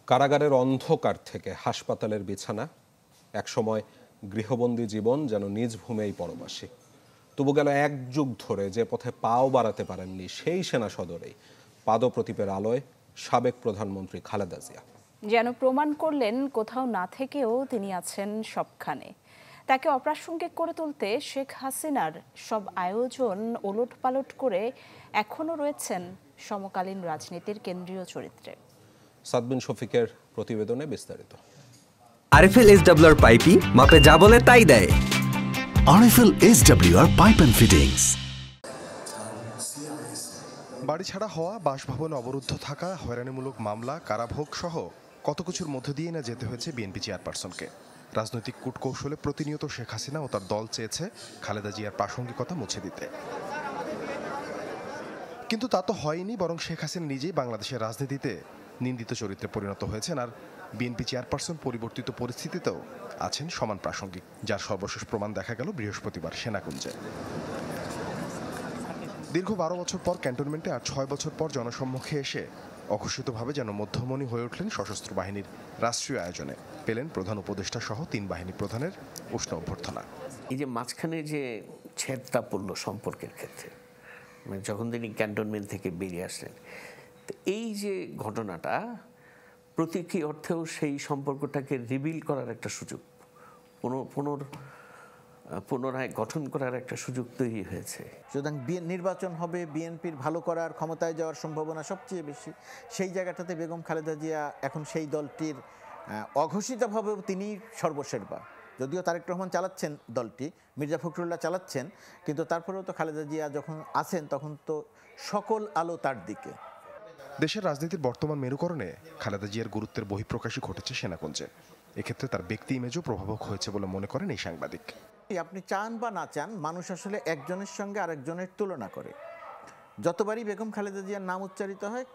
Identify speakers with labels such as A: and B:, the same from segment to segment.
A: কারাগারের অন্ধকার থেকে হাসপাতালের বিছানা, একসময় গৃহবন্দী জীবন যেন নিজ ভূমেই পরবাসী। তবু গেল এক যুগ ধরে যে পথে পাও বাড়াতে পারেননি সেই সেনা সদরেই পাদপ্রদীপের আলোয় সাবেক প্রধানমন্ত্রী খালেদা জিয়া
B: যেন প্রমাণ করলেন কোথাও না থেকেও তিনি আছেন সবখানে। তাকে অপ্রাসঙ্গিক করে তুলতে শেখ হাসিনার সব আয়োজন ওলটপালট করে এখনো রয়েছেন সমকালীন রাজনীতির কেন্দ্রীয় চরিত্রে।
A: সাদবিন শফিকের প্রতিবেদনে বিস্তারিত।
C: আরএফএল এসডব্লিউআর পাইপই মাপে যা বলে তাই দেয়।
D: RFL SWR pipe and fittings.
E: বাড়ি ছাড়া হওয়া, বাসভবনে অবরুদ্ধ থাকা, হয়রানিমূলক মামলা, কারাভোগ সহ কত কিছুর মধ্য দিয়ে না যেতে হয়েছে বিএনপি চেয়ারপারসনকে। রাজনৈতিক কূটকৌশলে প্রতিনিয়ত শেখ হাসিনা ও তার দল চেয়েছে খালেদা জিয়ার প্রাসঙ্গিকতা মুছে দিতে, কিন্তু তা তো হয়নি। বরং শেখ হাসিনা নিজেই বাংলাদেশের রাজনীতিতে নিন্দিত চরিত্রে পরিণত হয়েছেন, আর বিএনপি চেয়ারপারসন পরিবর্তিত পরিস্থিতিতেও আছেন সমান প্রাসঙ্গিক, যার সর্বশেষ প্রমাণ দেখা গেল বৃহস্পতিবার সেনাকুঞ্জে। দীর্ঘ 12 বছর পর ক্যান্টনমেন্টে আর 6 বছর পর জনসম্মুখে এসে অঘোষিতভাবে যেন মধ্যমণি হয়ে উঠলেন সশস্ত্র বাহিনীর রাষ্ট্রীয় আয়োজনে। পেলেন প্রধান উপদেষ্টা সহ 3 বাহিনী প্রধানের উষ্ণ অভ্যর্থনা।
F: এই যে মাঝখানে যে ছেদটা পড়ল সম্পর্কের ক্ষেত্রে, মানে যখন তিনি ক্যান্টনমেন্ট থেকে বেরিয়ে আসলেন, তো এই যে ঘটনাটা প্রতীকী অর্থেও সেই সম্পর্কটাকে রিবিল করার একটা সুযোগ, পুনরায় গঠন করার একটা সুযোগ তৈরি হয়েছে।
G: সুতরাং নির্বাচন হবে, বিএনপির ভালো করার, ক্ষমতায় যাওয়ার সম্ভাবনা সবচেয়ে বেশি। সেই জায়গাটাতে বেগম খালেদা জিয়া এখন সেই দলটির অঘোষিতভাবেও তিনি সর্বশেরবা। যদিও তারেক রহমান চালাচ্ছেন দলটি, মির্জা ফখরুল্লাহ চালাচ্ছেন, কিন্তু তারপরেও তো খালেদা জিয়া যখন আছেন তখন তো সকল আলো তার দিকে।
E: দেশের রাজনীতির বর্তমান মেরুকরণে খালেদা জিয়ার গুরুত্বের বহিঃপ্রকাশই ঘটেছে সেনাকুঞ্জে। এক্ষেত্রে তার ব্যক্তি ইমেজও প্রভাবক হয়েছে বলে মনে করেন এই সাংবাদিক।
G: আপনি চান বা না চান, মানুষ আসলে একজনের সঙ্গে আরেকজনের তুলনা করে। যতবারই বেগম খালেদা জিয়ার নাম উচ্চারিত হয়,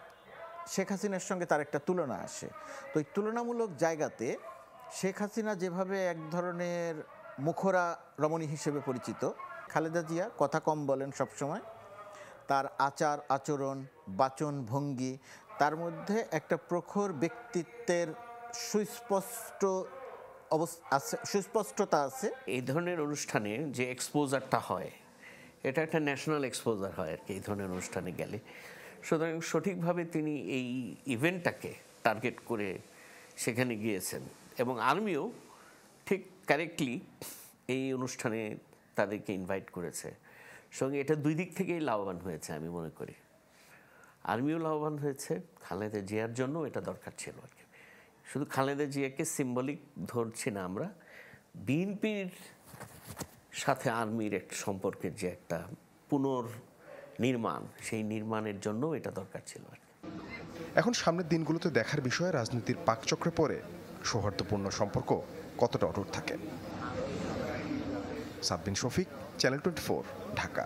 G: শেখ হাসিনার সঙ্গে তার একটা তুলনা আসে। তো এই তুলনামূলক জায়গাতে শেখ হাসিনা যেভাবে এক ধরনের মুখরা রমণী হিসেবে পরিচিত, খালেদা জিয়া কথা কম বলেন সবসময়। তার আচার আচরণ, বাচন ভঙ্গি, তার মধ্যে একটা প্রখর ব্যক্তিত্বের সুস্পষ্টতা আছে।
F: এই ধরনের অনুষ্ঠানে যে এক্সপোজারটা হয়, এটা একটা ন্যাশনাল এক্সপোজার হয় আর কি এই ধরনের অনুষ্ঠানে গেলে। সুতরাং সঠিকভাবে তিনি এই ইভেন্টটাকে টার্গেট করে সেখানে গিয়েছেন, এবং আর্মিও ঠিক কারেক্টলি এই অনুষ্ঠানে তাদেরকে ইনভাইট করেছে। সঙ্গে এটা দুই দিক থেকেই লাভবান হয়েছে আমি মনে করি। আর্মিও লাভবান হয়েছে, খালেদা জিয়ার জন্য এটা দরকার ছিল আর কি। শুধু খালেদা জিয়াকে সিম্বলিক ধরছি না আমরা, বিএনপির সাথে আর্মির একটা সম্পর্কের যে একটা পুনর্নির্মাণ, সেই নির্মাণের জন্য এটা দরকার ছিল আর কি।
E: এখন সামনের দিনগুলোতে দেখার বিষয়ে রাজনীতির পাকচক্রে পড়ে সৌহার্দ্যপূর্ণ সম্পর্ক কতটা অটুট থাকে। সাদবিন শফিক, চ্যানেল 24, ঢাকা।